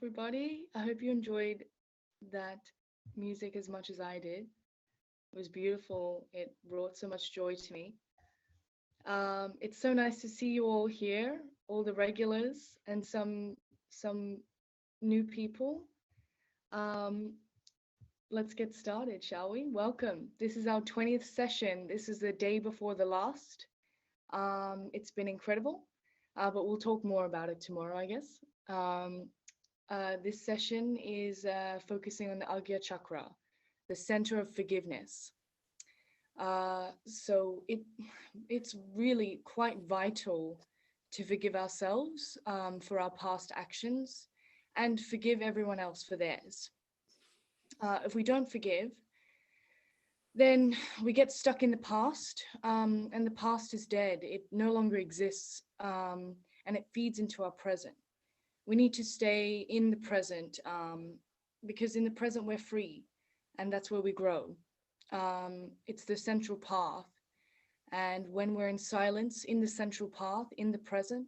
everybody. I hope you enjoyed that music as much as I did. It was beautiful. It brought so much joy to me. It's so nice to see you all here, all the regulars and some new people. Um, let's get started, shall we? Welcome. This is our 20th session. This is the day before the last. It's been incredible, but we'll talk more about it tomorrow, I guess. This session is focusing on the Agya Chakra, the center of forgiveness. It's really quite vital to forgive ourselves for our past actions and forgive everyone else for theirs. If we don't forgive, then we get stuck in the past, and the past is dead. It no longer exists, and it feeds into our present. We need to stay in the present, because in the present we're free, and that's where we grow. It's the central path. And when we're in silence in the central path, in the present,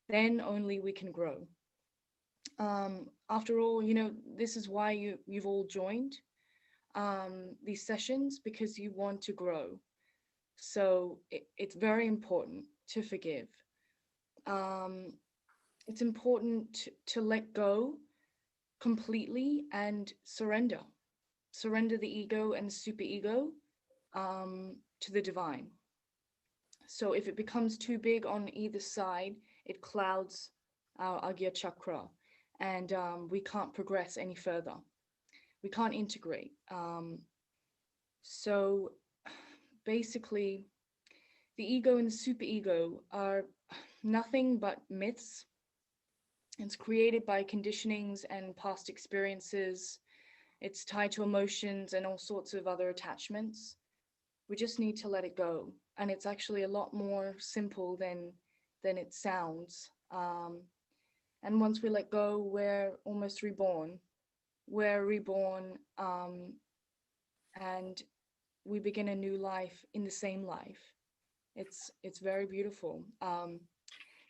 then only we can grow. After all, this is why you've all joined these sessions, because you want to grow. So it's very important to forgive. It's important to let go completely and surrender the ego and superego to the divine. So if it becomes too big on either side, it clouds our Agya Chakra, and we can't progress any further. We can't integrate. So basically, the ego and the superego are nothing but myths. It's created by conditionings and past experiences. It's tied to emotions and all sorts of other attachments. We just need to let it go. And it's actually a lot more simple than it sounds. And once we let go, we're almost reborn. We're reborn, and we begin a new life in the same life. It's very beautiful.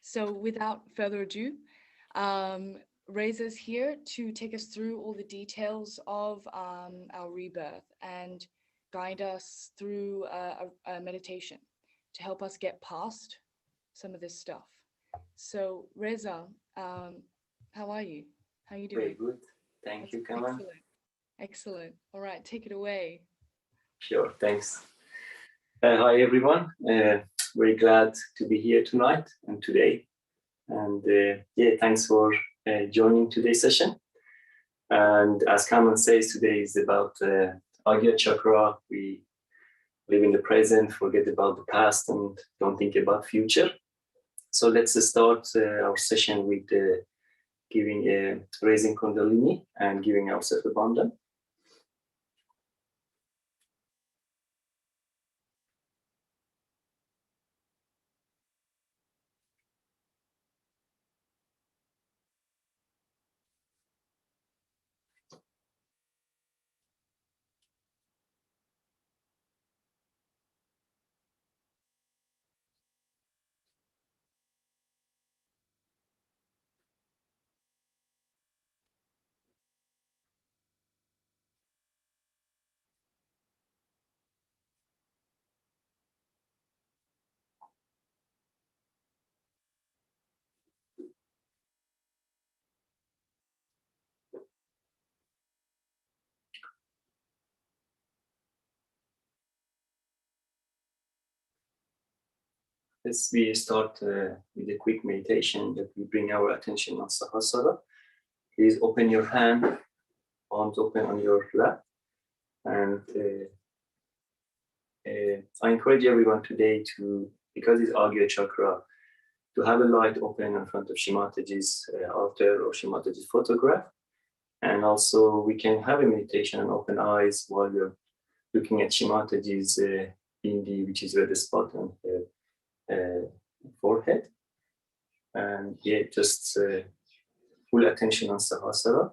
So without further ado, Reza's here to take us through all the details of our rebirth and guide us through a meditation to help us get past some of this stuff. So Reza, how are you? How are you doing? Very good. Thank you, Kamal. Excellent. All right, take it away. Sure, thanks. Hi, everyone. Very glad to be here tonight and today. And thanks for joining today's session. And as Kamal says, today is about Agya Chakra. We live in the present, forget about the past, and don't think about future. So let's start our session with giving raising Kundalini and giving ourselves abundance. Let's start with a quick meditation that we bring our attention on Sahasrara. Please open your hand, palms open on your lap. And I encourage everyone today to, because it's Agya Chakra, to have a light open in front of Shimataji's altar or Shimataji's photograph. And also we can have a meditation and open eyes while you're looking at Shimataji's bindi, which is where the spot on her forehead. And just full attention on Sahasrara.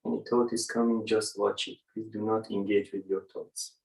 Any thought is coming, just watch it. Please do not engage with your thoughts.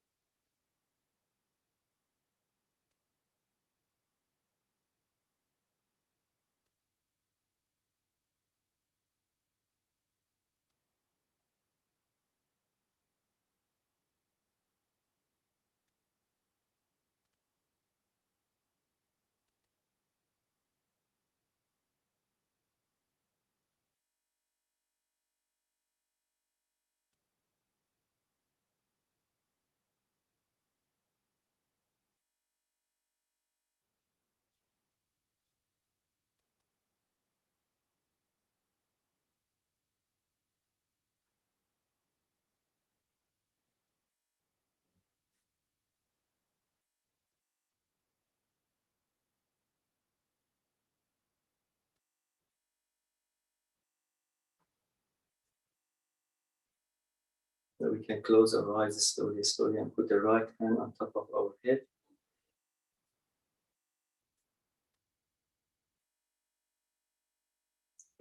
So we can close our eyes slowly, and put the right hand on top of our head.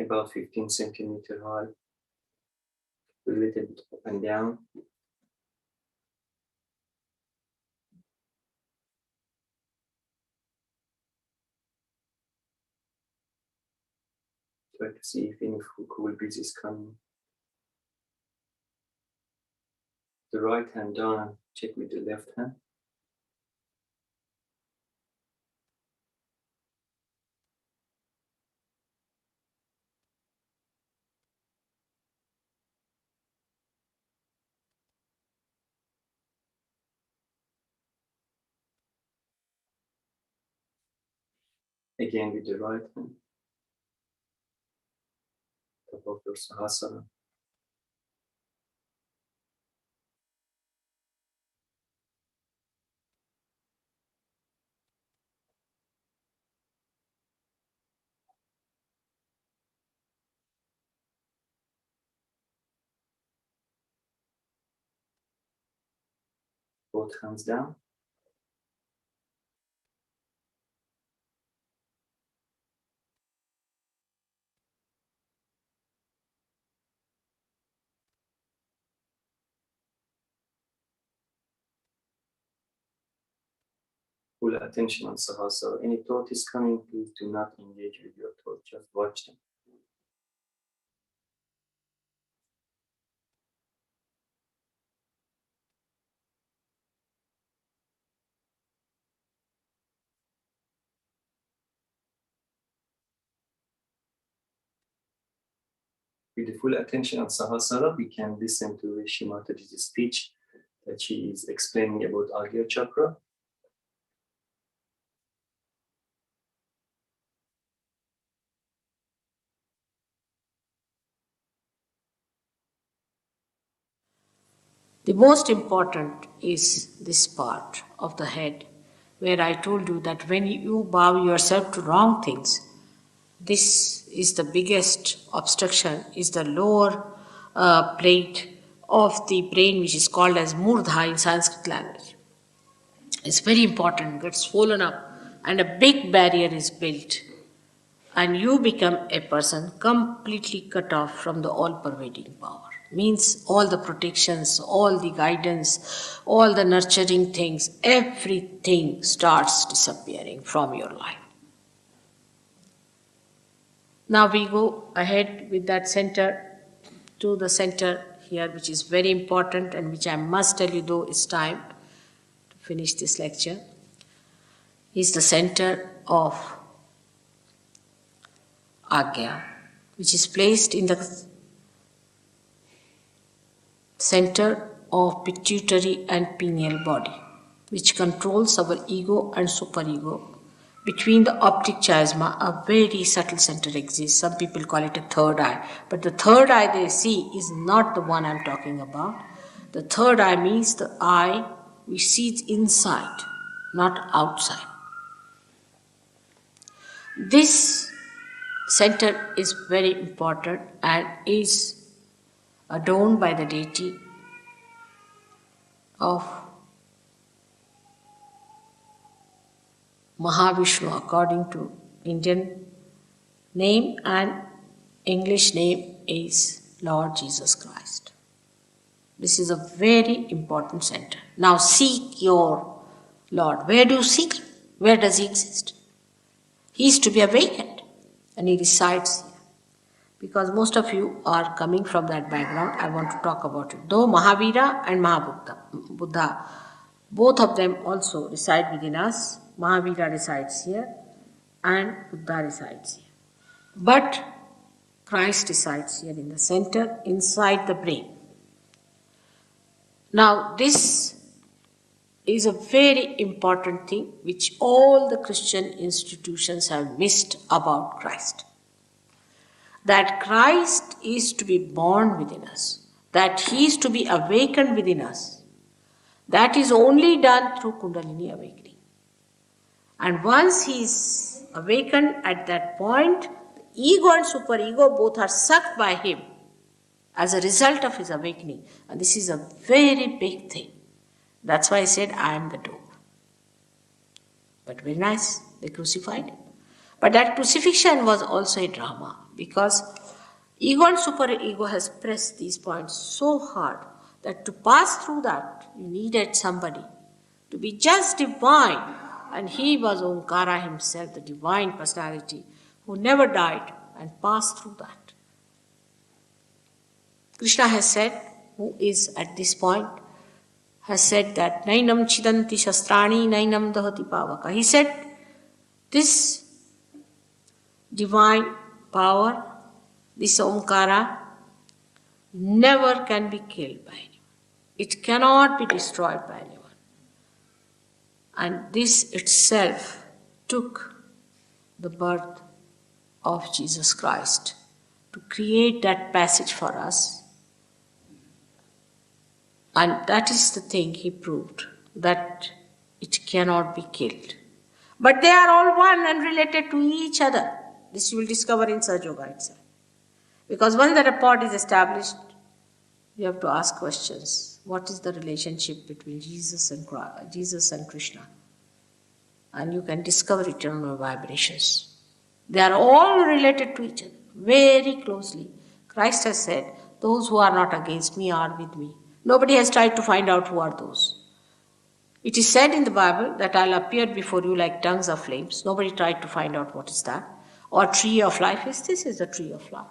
About 15 centimeters high, a little bit up and down. Try to see if any cool breeze is coming. The right hand down and check with the left hand. Again with the right hand. Top of your Sahasrara. Both hands down. Full attention on Sahasrara. Any thought is coming, please do not engage with your thought, just watch them. With the full attention on Sahasrara, we can listen to Rishi Mataji's speech that she is explaining about Agya Chakra. The most important is this part of the head, where I told you that when you bow yourself to wrong things, this is the biggest obstruction, is the lower plate of the brain, which is called as murdha in Sanskrit language. It's very important, it gets swollen up, and a big barrier is built, and you become a person completely cut off from the all-pervading power. Means all the protections, all the guidance, all the nurturing things, everything starts disappearing from your life. Now we go ahead with that center to the center here, which is very important and which I must tell you, though it's time to finish this lecture, is the center of Agya, which is placed in the center of pituitary and pineal body, which controls our ego and superego. Between the optic chiasma, a very subtle center exists. Some people call it a third eye, but the third eye they see is not the one I'm talking about. The third eye means the eye which sees inside, not outside. This center is very important and is adorned by the deity of Mahavishnu according to Indian name, and English name is Lord Jesus Christ. This is a very important center. Now seek your Lord. Where do you seek him? Where does he exist? He is to be awakened and he resides here. Because most of you are coming from that background, I want to talk about it. Though Mahavira and Buddha, both of them also reside within us. Mahavira resides here and Buddha resides here. But Christ resides here in the center, inside the brain. Now this is a very important thing which all the Christian institutions have missed about Christ. That Christ is to be born within us, that he is to be awakened within us. That is only done through Kundalini awakening. And once he is awakened at that point, the ego and superego both are sucked by him as a result of his awakening. And this is a very big thing. That's why I said, I am the door. But very nice, they crucified him. But that crucifixion was also a drama, because ego and superego has pressed these points so hard that to pass through that, you needed somebody to be just divine. And he was Omkara himself, the divine personality, who never died and passed through that. Krishna has said, who is at this point, has said that Nainam Chidanti Shastrani, Nainam Dahati Pavaka. He said, this divine power, this Omkara, never can be killed by anyone. It cannot be destroyed by anyone. And this itself took the birth of Jesus Christ to create that passage for us. And that is the thing he proved, that it cannot be killed. But they are all one and related to each other. This you will discover in Sahaja Yoga itself. Because once the rapport is established, you have to ask questions. What is the relationship between Jesus and Krishna? And you can discover eternal vibrations. They are all related to each other, very closely. Christ has said, those who are not against me are with me. Nobody has tried to find out who are those. It is said in the Bible that I'll appear before you like tongues of flames. Nobody tried to find out what is that. Or tree of life. Yes, this is the tree of life.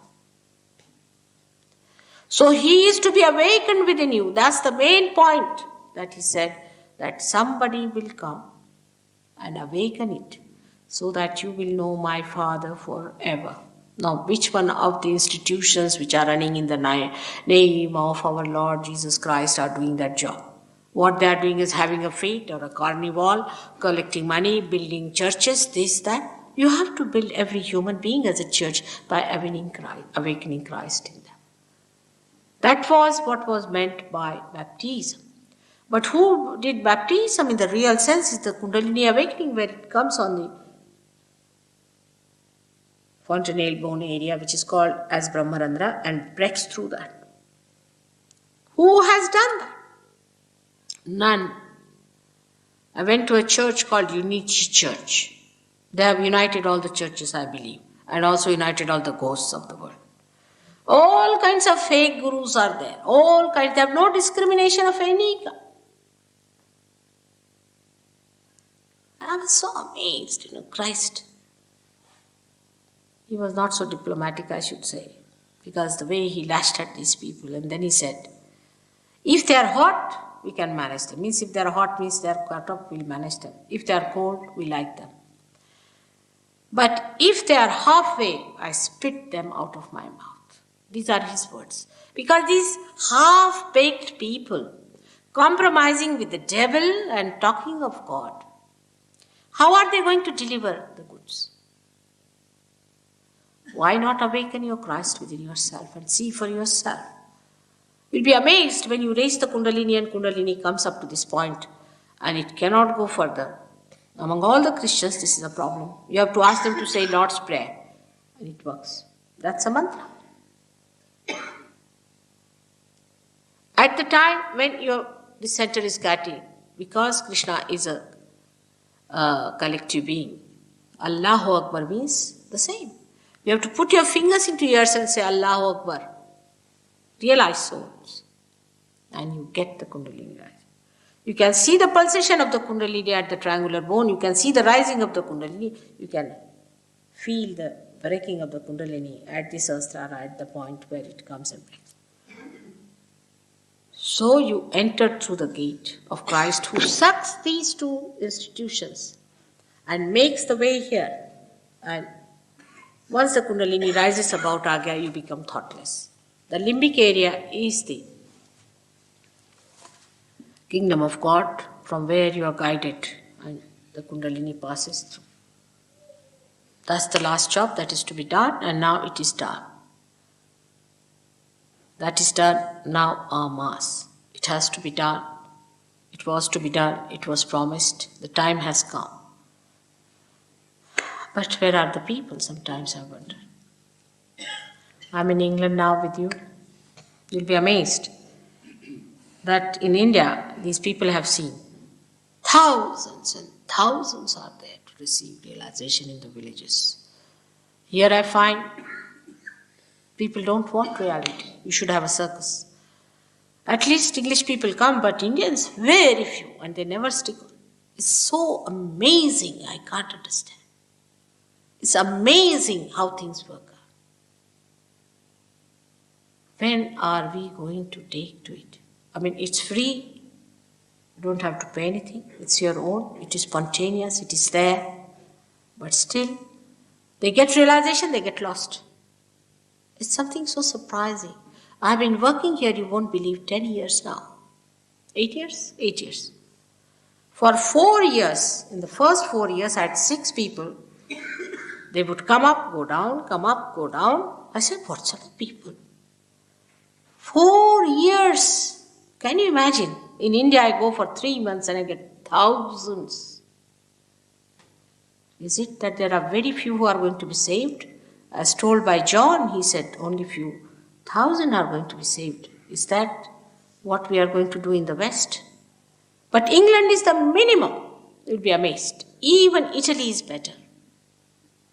So he is to be awakened within you. That's the main point that he said, that somebody will come and awaken it so that you will know my Father forever. Now, which one of the institutions which are running in the name of our Lord Jesus Christ are doing that job? What they are doing is having a fete or a carnival, collecting money, building churches, this, that. You have to build every human being as a church by awakening Christ in them. That was what was meant by baptism. But who did baptism in the real sense is the Kundalini awakening, where it comes on the fontanelle bone area, which is called as Brahmarandra, and breaks through that. Who has done that? None. I went to a church called Unity Church. They have united all the churches, I believe, and also united all the ghosts of the world. All kinds of fake gurus are there. All kinds. They have no discrimination of any kind. I was so amazed, Christ. He was not so diplomatic, I should say, because the way he lashed at these people, and then he said, if they are hot, we can manage them. Means if they are hot, means they are cut up, we'll manage them. If they are cold, we like them. But if they are halfway, I spit them out of my mouth. These are his words. Because these half-baked people, compromising with the devil and talking of God, how are they going to deliver the goods? Why not awaken your Christ within yourself and see for yourself? You'll be amazed when you raise the Kundalini and Kundalini comes up to this point and it cannot go further. Among all the Christians, this is a problem. You have to ask them to say Lord's Prayer and it works. That's a mantra. At the time when the center is guiding, because Krishna is a collective being, Allahu Akbar means the same. You have to put your fingers into ears and say Allahu Akbar. Realize souls. And you get the Kundalini rising. You can see the pulsation of the Kundalini at the triangular bone. You can see the rising of the Kundalini. You can feel the breaking of the Kundalini at the Sahasrara, at the point where it comes and breaks. So you entered through the gate of Christ, who sucks these two institutions and makes the way here. And once the Kundalini rises about Agya, you become thoughtless. The limbic area is the kingdom of God, from where you are guided and the Kundalini passes through. That's the last job that is to be done, and now it is done. That is done now en masse. It has to be done. It was to be done. It was promised. The time has come. But where are the people? Sometimes I wonder. I'm in England now with you. You'll be amazed that in India, these people have seen thousands and thousands are there to receive realization in the villages. Here I find people don't want reality. You should have a circus. At least English people come, but Indians, very few, and they never stick on. It's so amazing, I can't understand. It's amazing how things work out. When are we going to take to it? I mean, it's free. You don't have to pay anything. It's your own. It is spontaneous. It is there. But still, they get realization, they get lost. It's something so surprising. I've been working here, you won't believe, 10 years now. 8 years? 8 years. For 4 years, in the first 4 years, I had 6 people. They would come up, go down, come up, go down. I said, what sort of people? 4 years. Can you imagine? In India, I go for 3 months and I get thousands. Is it that there are very few who are going to be saved? As told by John, he said only few thousand are going to be saved. Is that what we are going to do in the West? But England is the minimum. You'll be amazed. Even Italy is better.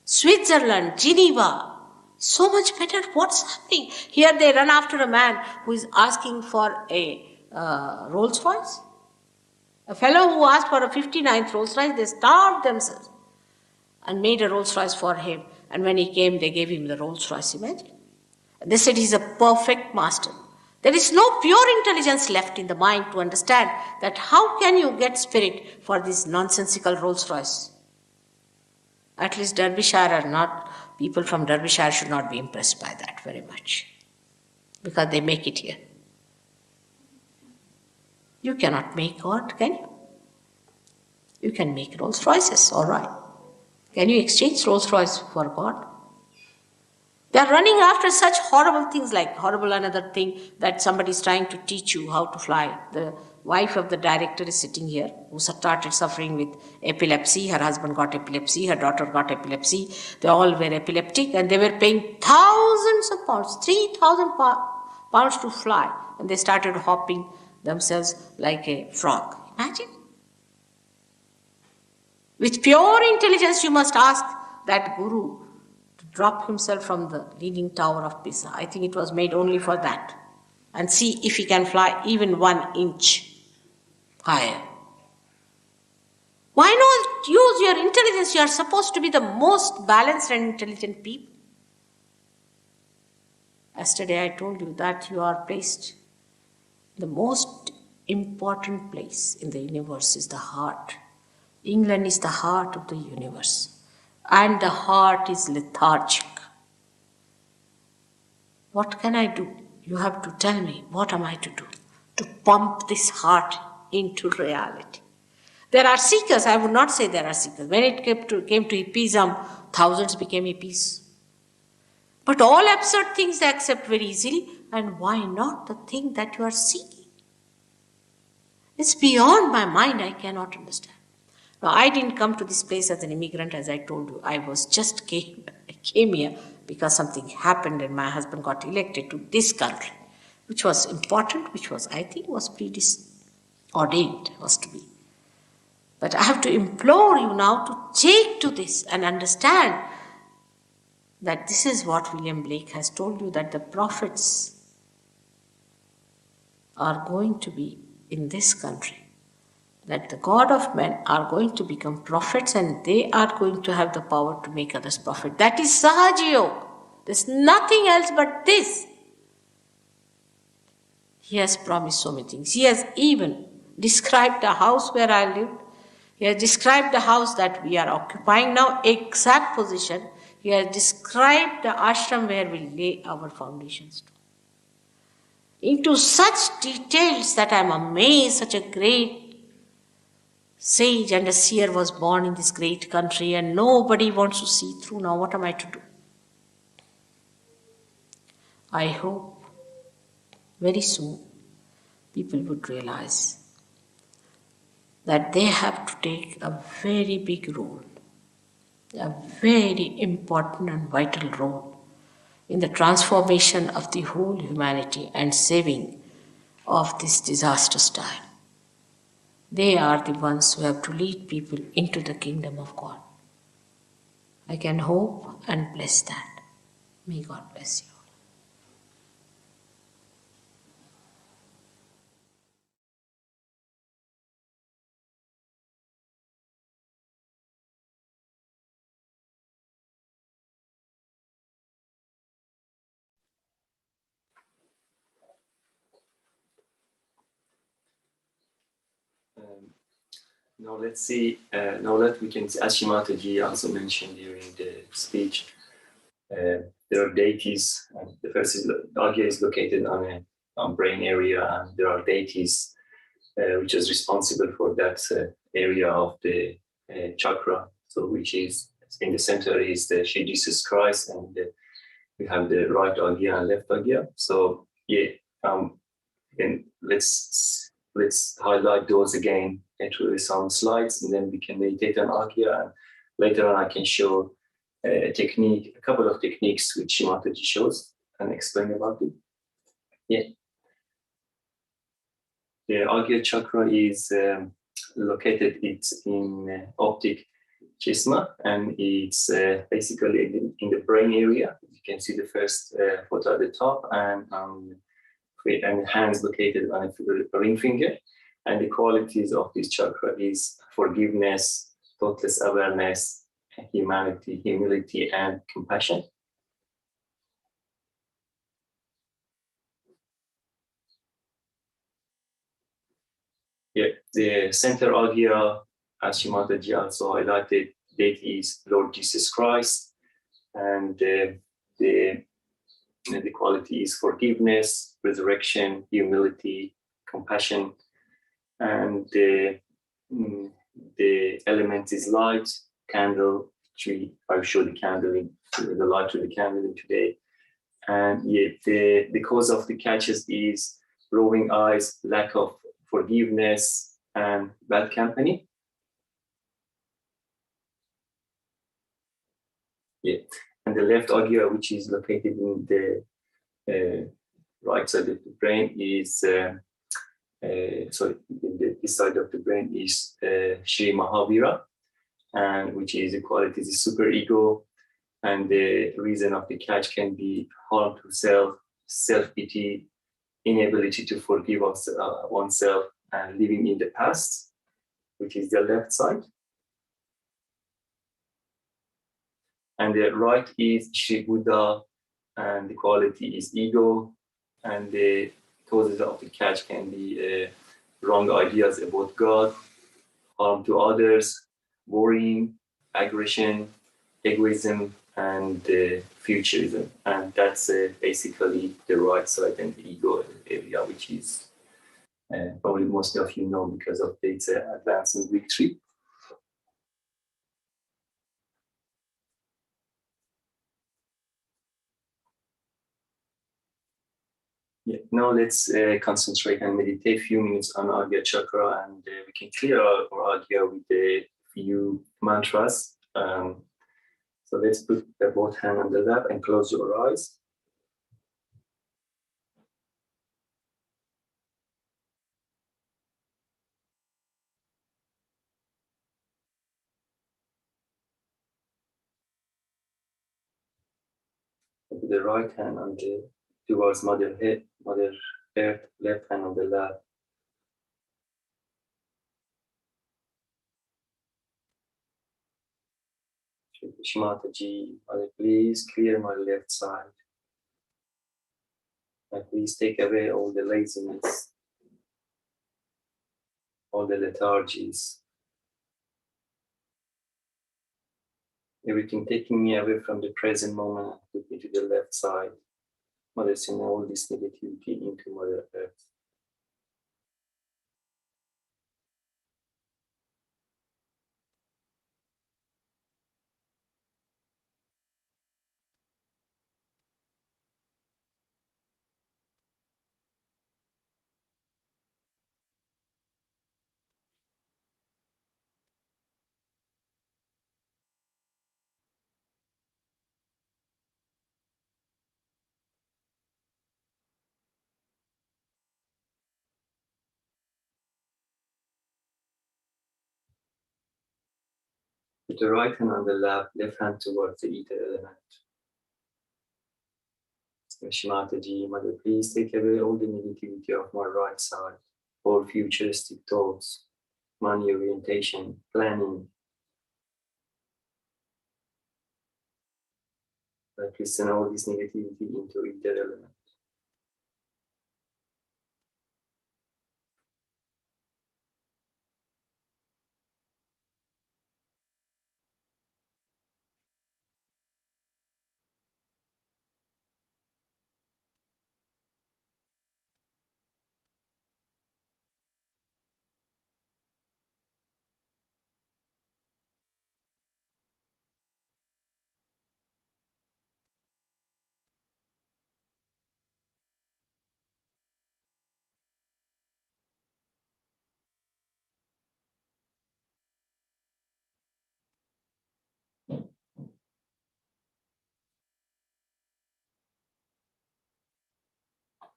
Switzerland, Geneva, so much better. What's happening? Here they run after a man who is asking for a Rolls Royce. A fellow who asked for a 59th Rolls Royce, they starved themselves and made a Rolls Royce for him. And when he came, they gave him the Rolls Royce. Imagine. They said he's a perfect master. There is no pure intelligence left in the mind to understand that how can you get spirit for this nonsensical Rolls Royce? At least Derbyshire are not, people from Derbyshire should not be impressed by that very much. Because they make it here. You cannot make God, can you? You can make Rolls Royces, all right. Can you exchange Rolls Royce for God? They are running after such horrible things, like horrible another thing that somebody is trying to teach you how to fly. The wife of the director is sitting here, who started suffering with epilepsy. Her husband got epilepsy, her daughter got epilepsy. They all were epileptic and they were paying thousands of pounds, 3,000 pounds to fly. And they started hopping themselves like a frog. Imagine. With pure intelligence, you must ask that guru to drop himself from the leaning tower of Pisa. I think it was made only for that. And see if he can fly even 1 inch higher. Why not use your intelligence? You are supposed to be the most balanced and intelligent people. Yesterday I told you that you are placed. The most important place in the universe is the heart. England is the heart of the universe. And the heart is lethargic. What can I do? You have to tell me, what am I to do? To pump this heart into reality. There are seekers. I would not say there are seekers. When it came to hippism, thousands became hippies. But all absurd things they accept very easily. And why not the thing that you are seeking? It's beyond my mind. I cannot understand. Now, I didn't come to this place as an immigrant, as I told you. I came here because something happened and my husband got elected to this country, which was important, which was, I think, was preordained, was to be. But I have to implore you now to take to this and understand that this is what William Blake has told you, that the prophets are going to be in this country. That the God of men are going to become prophets and they are going to have the power to make others prophet. That is Sahaja Yoga. There's nothing else but this. He has promised so many things. He has even described the house where I lived. He has described the house that we are occupying now, exact position. He has described the ashram where we lay our foundations. Into such details that I am amazed, such a great sage and a seer was born in this great country and nobody wants to see through. Now what am I to do? I hope very soon people would realize that they have to take a very big role, a very important and vital role in the transformation of the whole humanity and saving of this disastrous time. They are the ones who have to lead people into the kingdom of God. I can hope and bless that. May God bless you. Now let's see, now that we can see, as Shimataji also mentioned during the speech, there are deities. The first is the Agya is located on brain area, and there are deities which is responsible for that area of the chakra. So which is in the center is the She Jesus Christ, and we have the right Agya and left Agya. So yeah, and let's highlight those again through some slides, and then we can meditate on Agya. And later on, I can show a technique, a couple of techniques which Shimataji shows and explain about it. Yeah. The Agya chakra is located it's in optic chisma, and it's basically in the brain area. You can see the first photo at the top, and hands located on a ring finger. And the qualities of this chakra is forgiveness, thoughtless awareness, humanity, humility, and compassion. Yeah, the center Agya, as Shimataji also highlighted, that is Lord Jesus Christ, and the quality is forgiveness, resurrection, humility, compassion, and the element is light, candle, tree. I will show the candle, the light of the candle in today. And yet the cause of the catches is rolling eyes, lack of forgiveness, and bad company. Yeah, and the left Agya, which is located in the right side of the brain, is this side of the brain is Shri Mahavira, and which is the quality is super ego, and the reason of the catch can be harm to self, self-pity, inability to forgive oneself, and living in the past, which is the left side. And the right is Shri Buddha, and the quality is ego, and the causes of the catch can be wrong ideas about God, harm to others, worrying, aggression, egoism, and futurism. And that's basically the right side and the ego area, which is probably most of you know because of its advancing victory. Yeah. Now let's concentrate and meditate a few minutes on Agya Chakra, and we can clear our Agya with a few mantras. So let's put the both hand on the lap and close your eyes. Put the right hand on the towards Mother Earth, left hand on the lap. Shimataji, Mother, please clear my left side. And please take away all the laziness, all the lethargies, everything taking me away from the present moment, put me to the left side. Mother, send all this negativity into Mother Earth. Put the right hand on the lap, left hand towards the ether element. Shimataji, Mother, please take away all the negativity of my right side, all futuristic thoughts, money orientation, planning. Like listen all this negativity into ether element.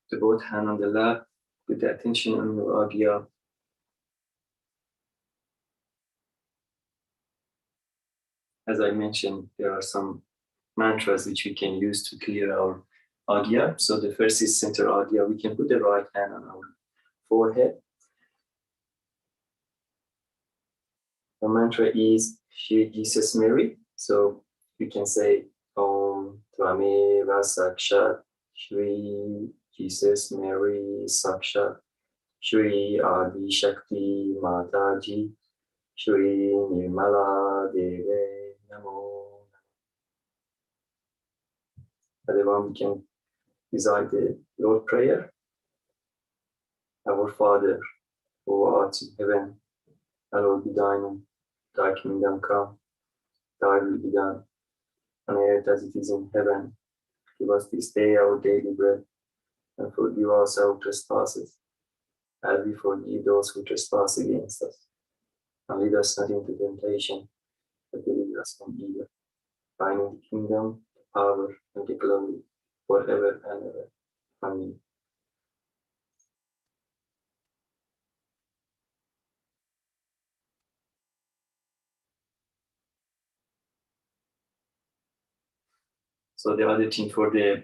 The both hand on the lap, put the attention on your agya. As I mentioned, there are some mantras which we can use to clear our agya. So the first is center agya. We can put the right hand on our forehead. The mantra is Shri Jesus Mary. So we can say Om Tvameva Sakshat Shri Jesus Mary Sakshat Shri Adi Shakti Mataji Shri Nirmala Deve Namo. Other one we can recite the Lord Prayer. Our Father, who art in heaven, hallowed be thy name. Thy kingdom come, thy will be done, on earth as it is in heaven. Give us this day our daily bread, and forgive us our trespasses, as we forgive those who trespass against us. And lead us not into temptation, but deliver us from evil. Thine is the kingdom, the power, and the glory, forever and ever. Amen. So the other thing for the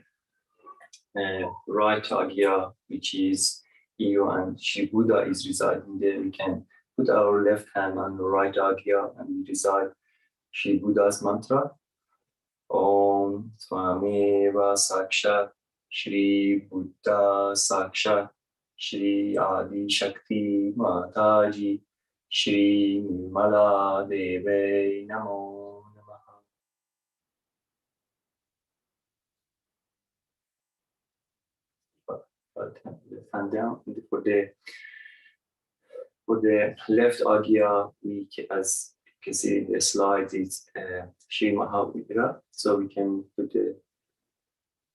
right agya, which is Io and Shri Buddha is residing there, we can put our left hand on the right agya and we recite Shri Buddha's mantra. Om Tvameva Sakshat Shri Buddha Sakshat Shri Adi Shakti Mataji Shri Nirmala Deve Namo Namaha. Left hand down. For the left agya, as you can see in the slide, it's Shri Mahavira. So we can put the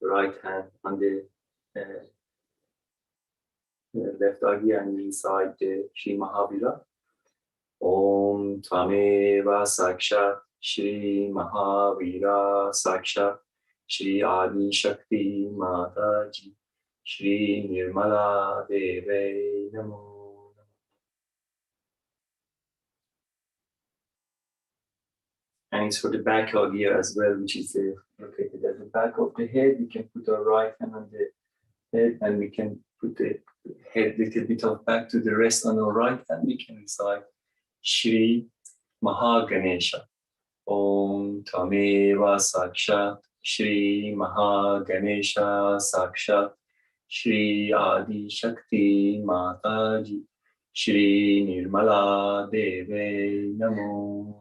right hand on the left agya and inside the Shri Mahavira. Om Tvameva Sakshat Shri Mahavira Sakshat Shri Adi Shakti Mataji Shri Nirmala Deve Namo. And it's for the back agya as well, which is located at the back of the head. We can put our right hand on the head and we can put the head a little bit of back to the rest on our right hand. We can recite Shri Mahaganesha. Om Tameva Sakshat Shri Mahaganesha Sakshat Shri Adi Shakti Mataji Shri Nirmala Deve Namo.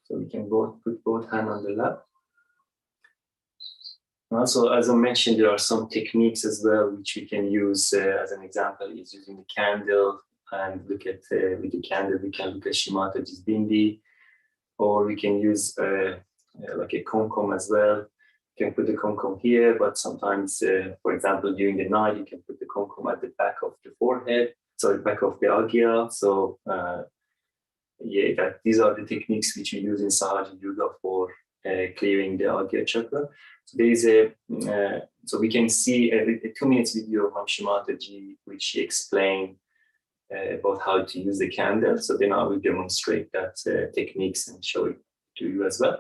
So we can put both hands on the lap. Also, as I mentioned, there are some techniques as well which we can use. As an example, is using the candle and look at with the candle we can look at Shimataji's bindi, or we can use like a kumkum as well. You can put the kumkum here, but sometimes, for example, during the night, you can put the kumkum at the back of the forehead, so back of the agya. So these are the techniques which we use in Sahaja Yoga for clearing the agya chakra. So there is so we can see a 2 minutes video of Shimataji, which she explained about how to use the candle. So then I will demonstrate that techniques and show it to you as well.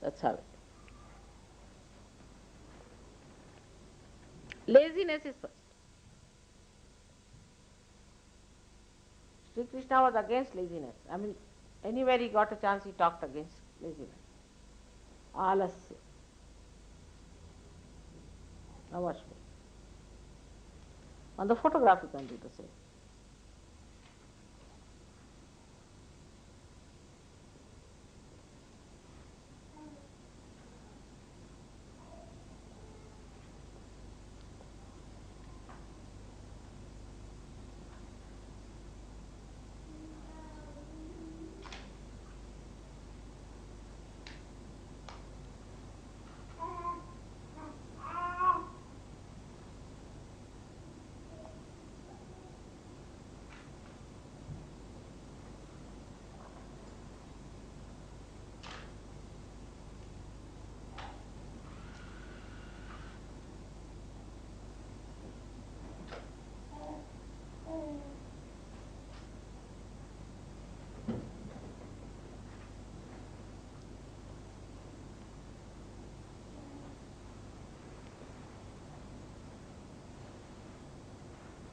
Let's have it. Laziness is first. Sri Krishna was against laziness. I mean, anywhere he got a chance, he talked against laziness. Alasya. Now watch me. On the photograph, you can do the same.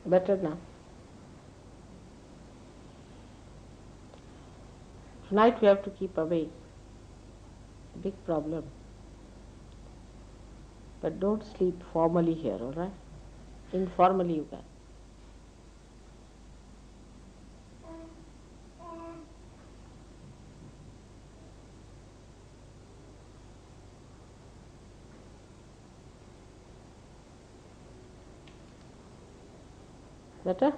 Better now. Tonight we have to keep awake. Big problem. But don't sleep formally here, all right? Informally you can. Better?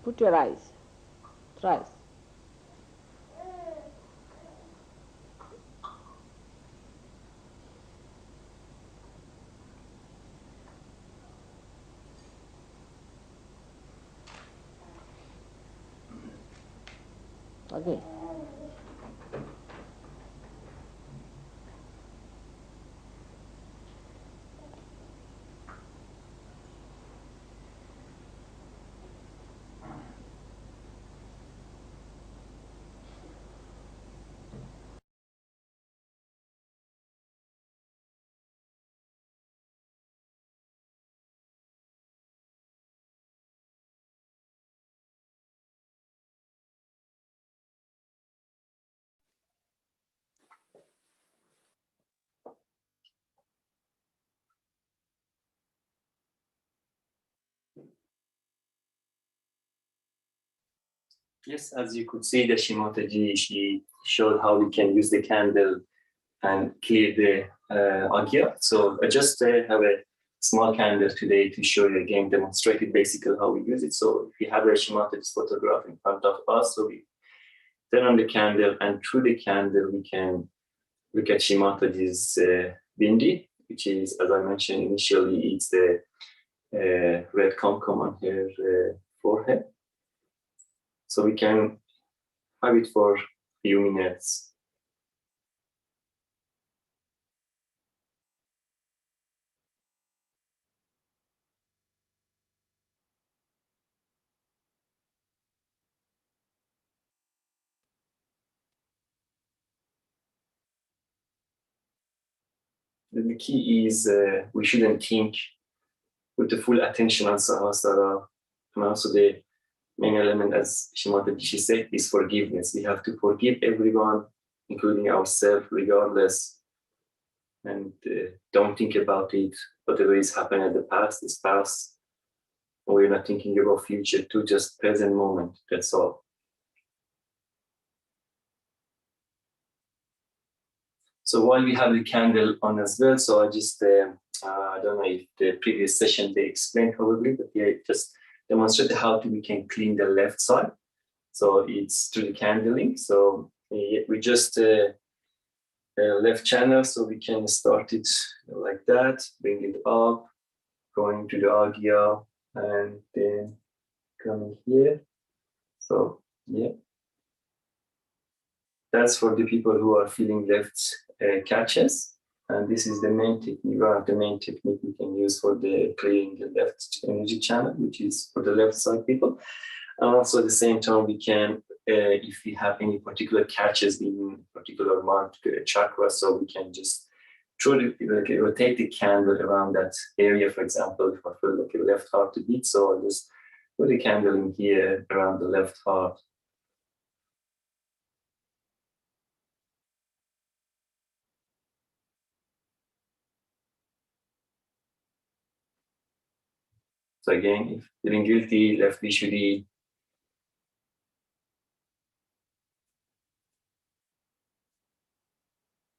Put your eyes. Thrice. Again. Yes, as you could see, the Shimataji, she showed how we can use the candle and clear the agya. So I just have a small candle today to show you again, demonstrated basically how we use it. So if you have a Shimataji's photograph in front of us, so we turn on the candle, and through the candle we can look at Shimataji's bindi, which is, as I mentioned initially, it's the red kumkum on her forehead. So we can have it for a few minutes. The key is we shouldn't think with the full attention on Sahasrara. And also the main element, as Shimata Dishi said, is forgiveness. We have to forgive everyone, including ourselves, regardless. And don't think about it. Whatever is happening in the past is past. And we're not thinking about future too, just present moment. That's all. So while we have the candle on as well, so I just, I don't know if the previous session they explained probably, but yeah, just demonstrated how we can clean the left side. So it's through the candling. So we just left channel, so we can start it like that, bring it up, going to the agya, and then coming here. So Yeah. That's for the people who are feeling left catches. And this is the main technique, one of the main technique we can use for the clearing the left energy channel, which is for the left side people. And also at the same time, we can, if we have any particular catches in particular one chakra, so we can just rotate the candle around that area. For example, if I feel like a left heart to beat, so I'll just put the candle in here around the left heart. So again, if feeling guilty, left visually.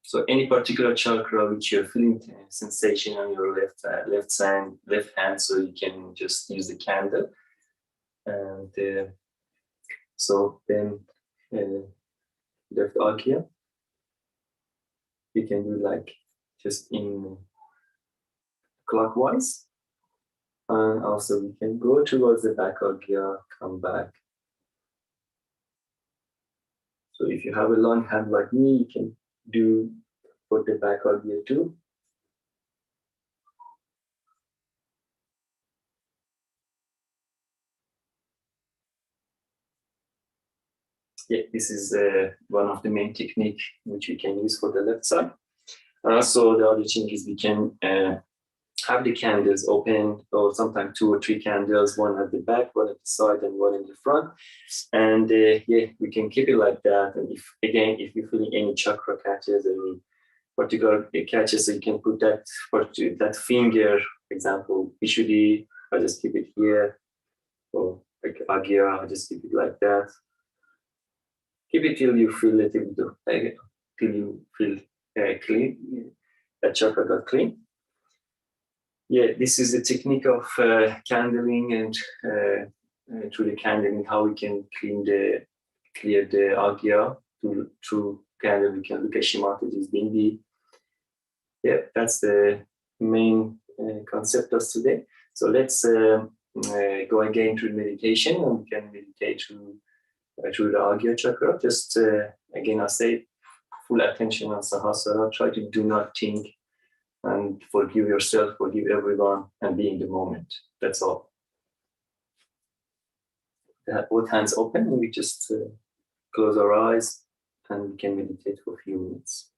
So any particular chakra which you're feeling sensation on your left hand, so you can just use the candle. And so then left archia, you can do like just in clockwise. And also we can go towards the back archia, come back. So if you have a long hand like me, you can do for the back archia too. Yeah, this is one of the main technique which we can use for the left side. Also, the other thing is we can have the candles open, or sometimes 2 or 3 candles, one at the back, one at the side, and one in the front. And yeah, we can keep it like that. And if you're feeling any chakra catches, any particular catches, so you can put that finger, for example, visually, I just keep it here, or like agya, I just keep it like that. Keep it till you feel it, till you feel clean, that chakra got clean. Yeah, this is the technique of candling, and through the candling, how we can clear the agya through candle. We can look at Shimataji's bindi. Yeah, that's the main concept of today. So let's go again through meditation, and we can meditate through the agya chakra. Just again, I say full attention on Sahasrara. Try to do not think, and forgive yourself, forgive everyone, and be in the moment. That's all. Both hands open, and we just close our eyes, and we can meditate for a few minutes.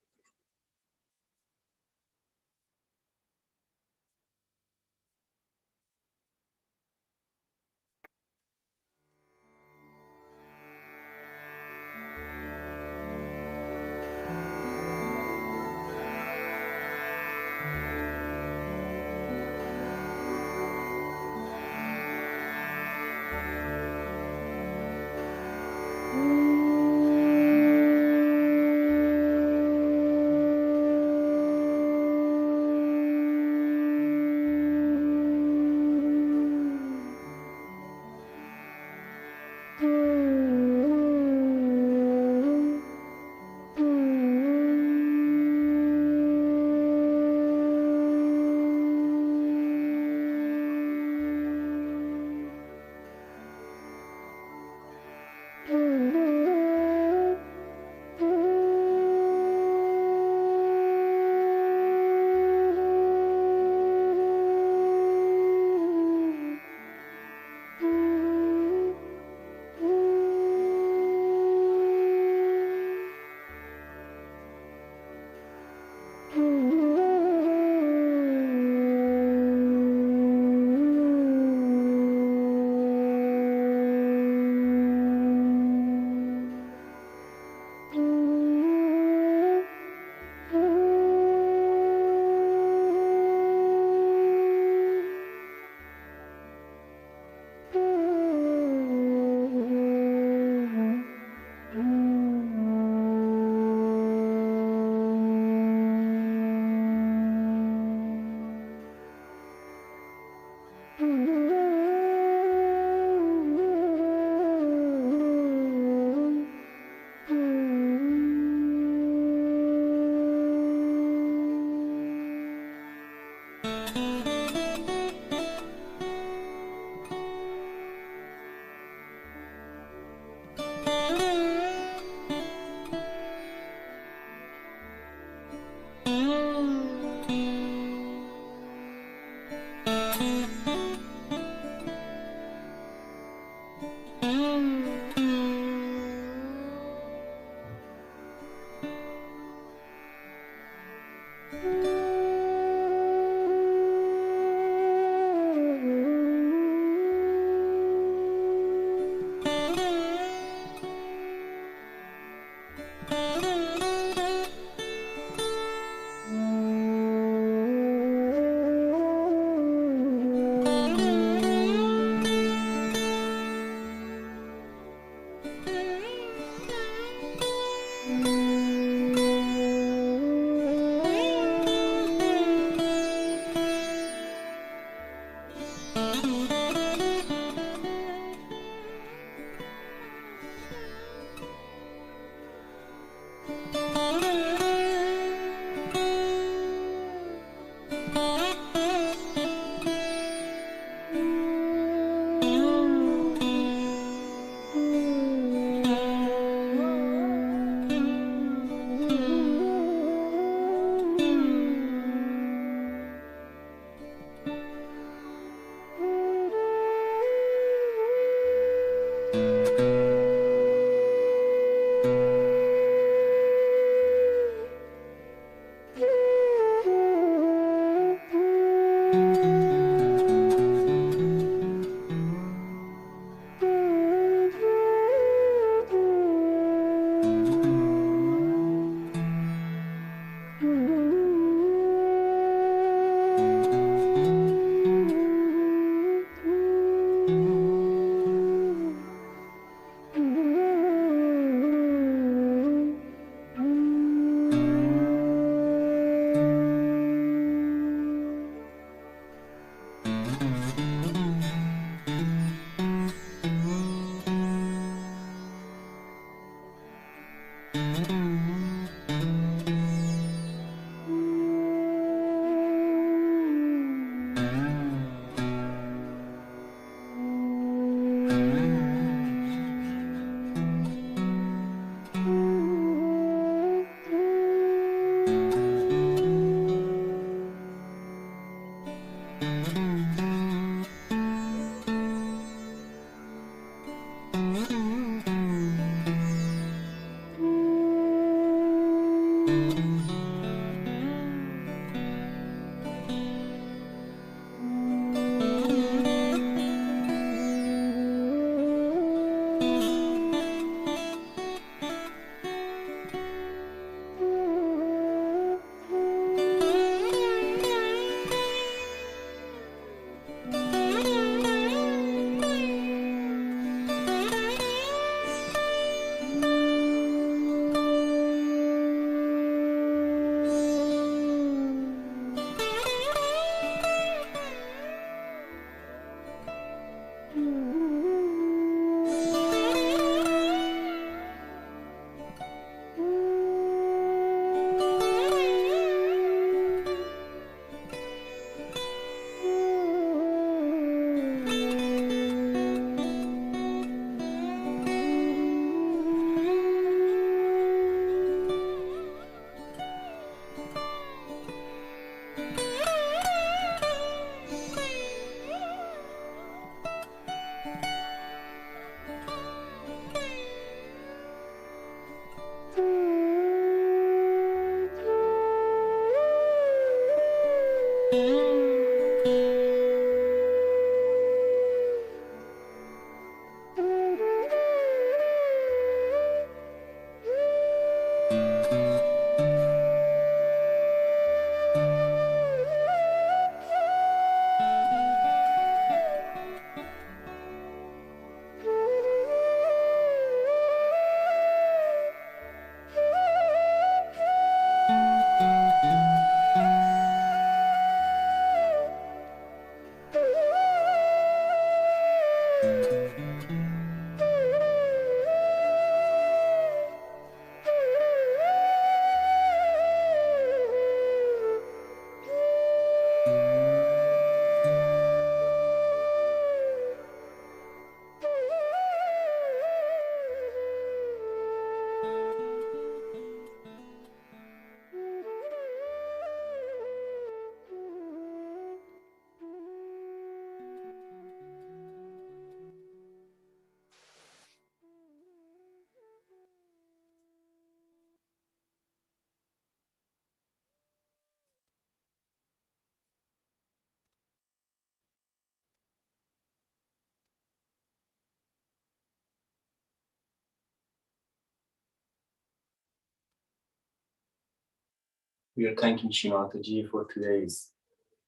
We are thanking Shimataji for today's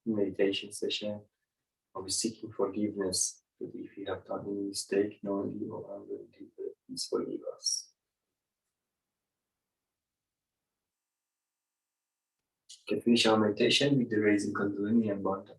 meditation session. I was seeking forgiveness, that if we have done any mistake, knowingly or unknowingly, please forgive us. We can finish our meditation with the raising Kundalini and Bandha.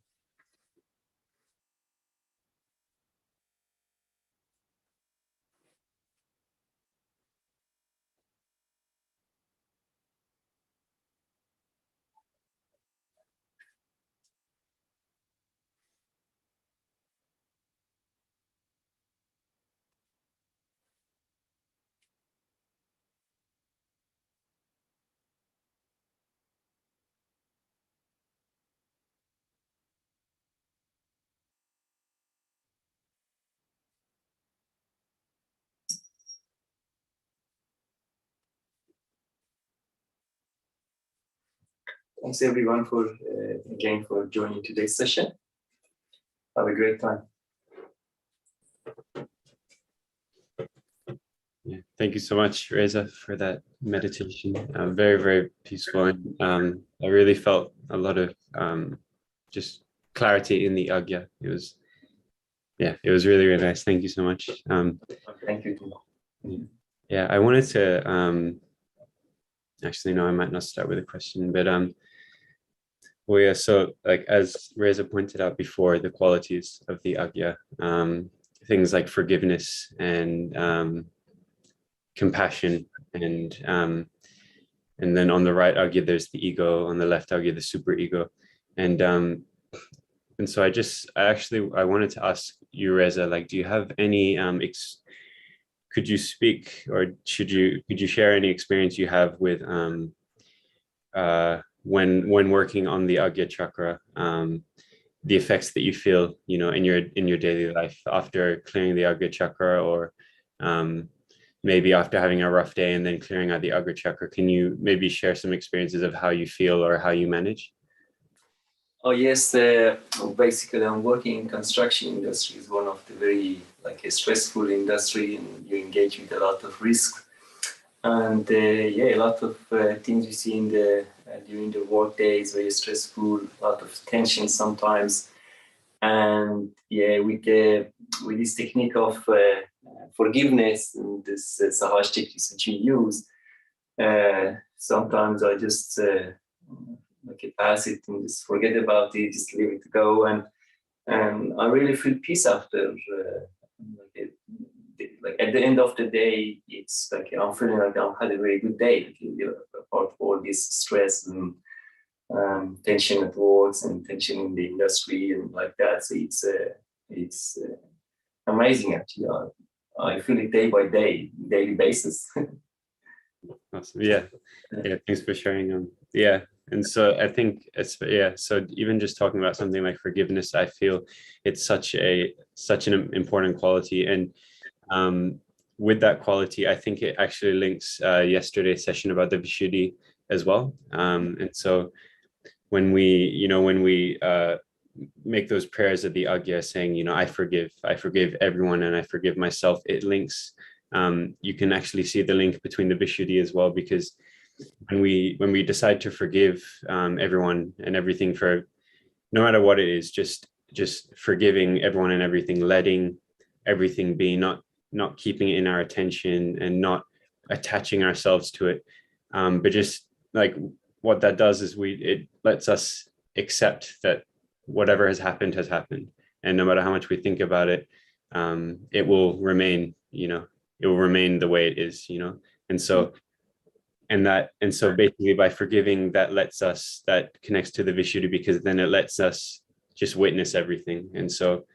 Thanks everyone for again for joining today's session. Have a great time. Yeah, thank you so much, Reza, for that meditation. Very, very peaceful, and I really felt a lot of just clarity in the agya. It was really, really nice. Thank you so much. Thank you. Yeah, I wanted to actually, no, I might not start with a question, but well, yeah, so like as Reza pointed out before, the qualities of the agya, things like forgiveness and compassion, and then on the right agya there's the ego, on the left agya the super ego, and so I wanted to ask you, Reza, like, do you have any could you speak, or could you share any experience you have with when working on the agya chakra, the effects that you feel, you know, in your daily life after clearing the agya chakra, or maybe after having a rough day and then clearing out the agya chakra? Can you maybe share some experiences of how you feel or how you manage? Oh yes, basically I'm working in construction industry. Is one of the very a stressful industry, and you engage with a lot of risk. And a lot of things you see in during the work day is very stressful, a lot of tension sometimes. And with this technique of forgiveness and this Sahaja techniques that you use, sometimes I just pass it and just forget about it, just leave it go, and I really feel peace after. At the end of the day, it's like I'm feeling like I've had a very good day, apart from all this stress and tension at work and tension in the industry and like that. So it's amazing actually. I feel it day by day, daily basis. Awesome. Yeah. Thanks for sharing. And so I think so even just talking about something like forgiveness, I feel it's such an important quality. And with that quality, I think it actually links yesterday's session about the Vishuddhi as well. And so when we make those prayers at the agya saying, you know, I forgive everyone and I forgive myself, it links. You can actually see the link between the Vishuddhi as well, because when we decide to forgive everyone and everything, for no matter what it is, just forgiving everyone and everything, letting everything be, not keeping it in our attention and not attaching ourselves to it, but just like what that does is it lets us accept that whatever has happened, and no matter how much we think about it, it will remain, it will remain the way it is, and so basically by forgiving, that connects to the Vishuddhi, because then it lets us just witness everything. And so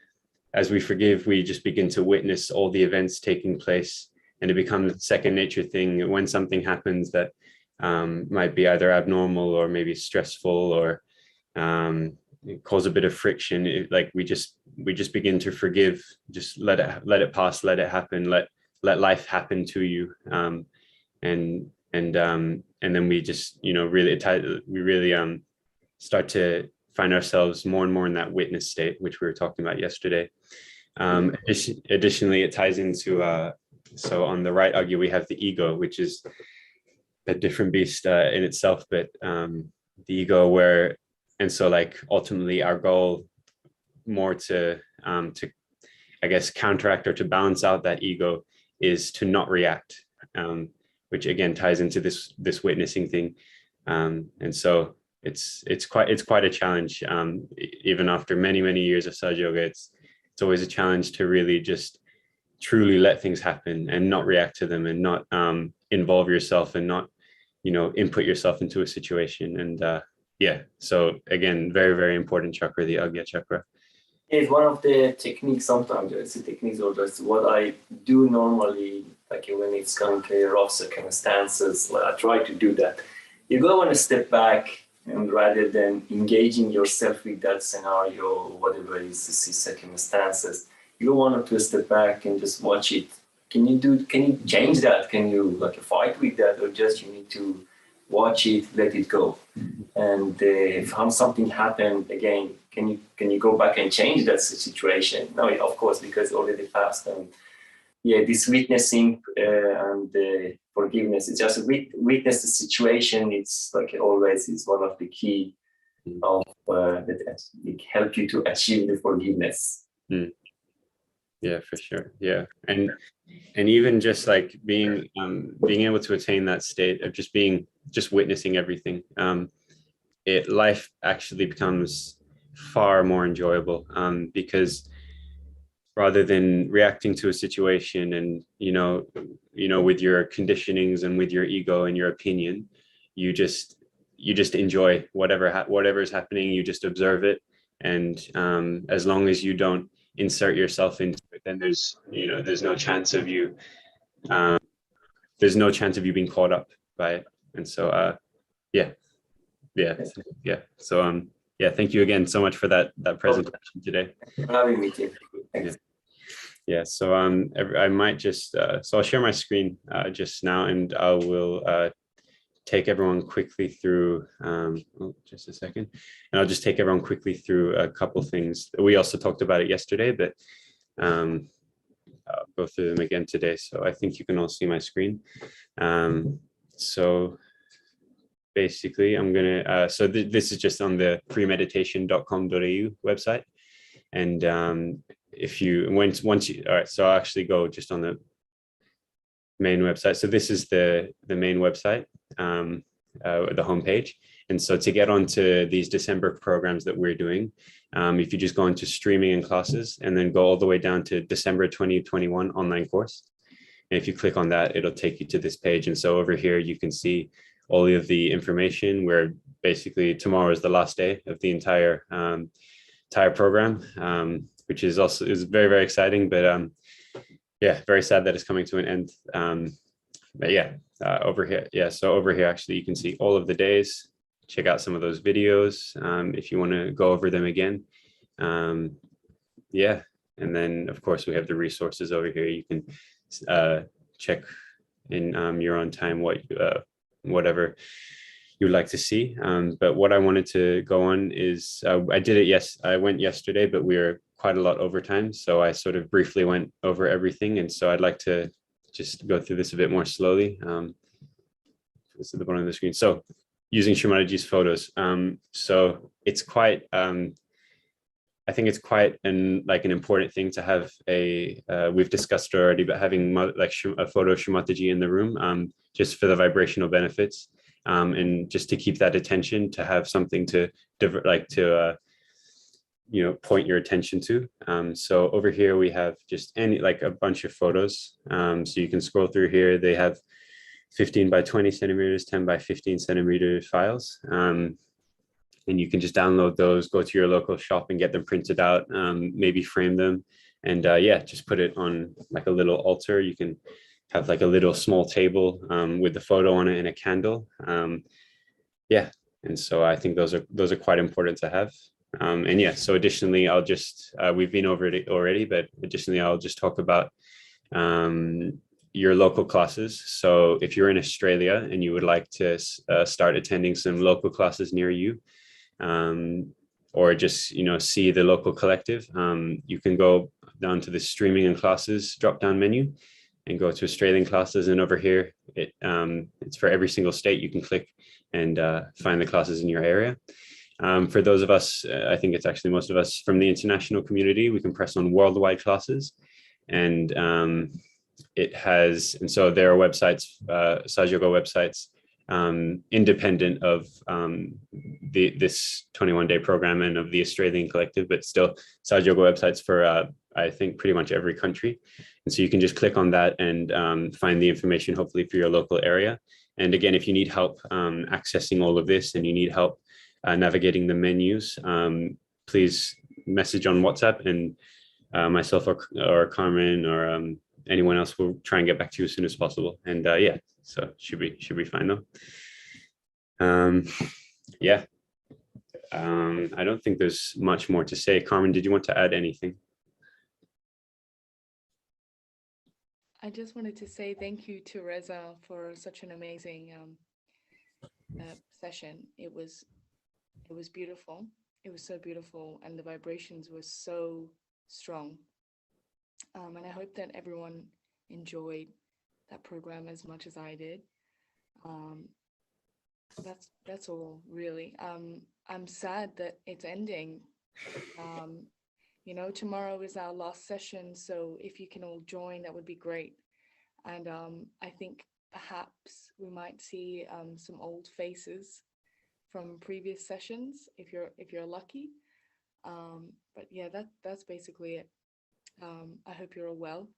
as we forgive, we just begin to witness all the events taking place, and it becomes a second nature thing. When something happens that might be either abnormal or maybe stressful or cause a bit of friction, we just begin to forgive, just let it pass, let it happen, let life happen to you, and then we just really start to find ourselves more and more in that witness state, which we were talking about yesterday. Additionally, it ties into so on the right agya we have the ego, which is a different beast in itself, but ego, where, and so like ultimately our goal more to I guess counteract or to balance out that ego is to not react, which again ties into this witnessing thing, and so it's quite a challenge. Even after many years of Sahaja Yoga, it's always a challenge to really just truly let things happen and not react to them, and not involve yourself, and not input yourself into a situation. And yeah, so again, very important chakra, the Agya chakra. It's one of the techniques. Sometimes it's the techniques, or just what I do normally, like when it's kind of rough circumstances, I try to do that. You go on a step back, and rather than engaging yourself with that scenario or whatever is the circumstances, you go 1 or 2 step back and just watch it. Can you change that? Can you like fight with that, or just you need to watch it, let it go? And if something happened again, can you go back and change that situation? No, of course, because already passed. And yeah, this witnessing and forgiveness, it's just witness the situation. It's like always is one of the key of that it help you to achieve the forgiveness. Yeah, for sure. Yeah, and even just like being able to attain that state of just witnessing everything, life actually becomes far more enjoyable, because rather than reacting to a situation and with your conditionings and with your ego and your opinion, you just enjoy whatever is happening. You just observe it, and as long as you don't insert yourself into it, then there's no chance of you being caught up by it. And so yeah so yeah, thank you again so much for that presentation today. Having me too. Thanks. Yeah, so I might just so I'll share my screen just now, and I will take everyone quickly through just a second, and I'll just take everyone quickly through a couple things. We also talked about it yesterday, but I'll go through them again today. So I think you can all see my screen. So basically I'm gonna so this is just on the premeditation.com.au website, and if you once you, all right, so I'll actually go just on the main website. So this is the main website, the homepage. And so to get onto these December programs that we're doing, if you just go into streaming and classes, and then go all the way down to December 2021 online course, and if you click on that, it'll take you to this page. And so over here you can see all of the information, where basically tomorrow is the last day of the entire program, which is very exciting, but yeah, very sad that it's coming to an end. But yeah, over here, so over here actually you can see all of the days. Check out some of those videos if you want to go over them again. Yeah, and then of course we have the resources over here. You can check in your own time whatever you would like to see. But what I wanted to go on is I did it. Yes, I went yesterday, but we were quite a lot over time, so I sort of briefly went over everything, and so I'd like to just go through this a bit more slowly. This is at the bottom of the screen. So using Shrimataji's photos. So it's quite I think it's quite an important thing to have we've discussed it already, but having like a photo of Shrimataji in the room, just for the vibrational benefits, and just to keep that attention, to have something to point your attention to. So over here we have just a bunch of photos. So you can scroll through here. They have 15 by 20 centimeters, 10 by 15 centimeter files. And you can just download those, go to your local shop and get them printed out, maybe frame them, and just put it on like a little altar. You can have like a little small table with the photo on it and a candle. And so I think those are quite important to have. So additionally, I'll just, we've been over it already, but additionally, I'll just talk about your local classes. So if you're in Australia and you would like to start attending some local classes near you, or just, see the local collective, you can go down to the streaming and classes drop-down menu, and go to Australian classes. And over here, it's for every single state. You can click and find the classes in your area. For those of us, I think it's actually most of us from the international community, we can press on worldwide classes. And so there are websites, Sahaja Yoga websites, independent of this 21-day program and of the Australian collective, but still Sahaja Yoga websites for I think pretty much every country. And so you can just click on that and find the information, hopefully for your local area. And again, if you need help accessing all of this and you need help navigating the menus, please message on WhatsApp, and myself or Carmen or anyone else will try and get back to you as soon as possible. And yeah, so should be fine though. Yeah, I don't think there's much more to say. Carmen, did you want to add anything? I just wanted to say thank you to Reza for such an amazing session. It was beautiful. It was so beautiful, and the vibrations were so strong. And I hope that everyone enjoyed that program as much as I did. That's all really. I'm sad that it's ending. You know, tomorrow is our last session, so if you can all join, that would be great. And I think perhaps we might see some old faces from previous sessions if you're lucky. But yeah, that's basically it. I hope you're all well,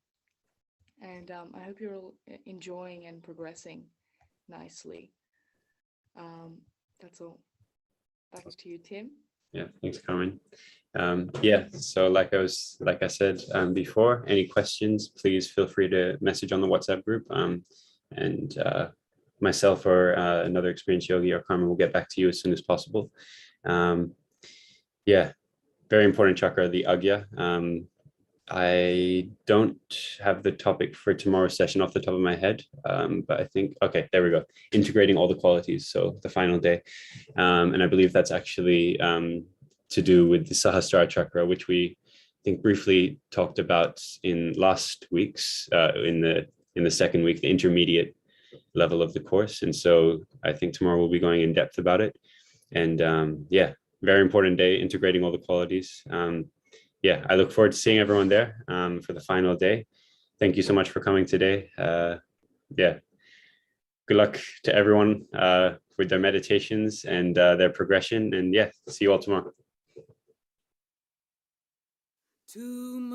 and I hope you're all enjoying and progressing nicely. That's all. Back to you, Tim. Yeah, thanks, Carmen. Yeah, so like I said before, any questions, please feel free to message on the WhatsApp group, and myself or another experienced yogi or Carmen will get back to you as soon as possible. Yeah, very important chakra, the Agya. I don't have the topic for tomorrow's session off the top of my head, but I think, okay, there we go. Integrating all the qualities, so the final day. And I believe that's actually to do with the Sahasrara chakra, which we I think briefly talked about in last week's, in the second week, the intermediate level of the course. And so I think tomorrow we'll be going in depth about it. And yeah, very important day, integrating all the qualities. Yeah, I look forward to seeing everyone there for the final day. Thank you so much for coming today. Yeah, good luck to everyone with their meditations and their progression. And yeah, see you all tomorrow. To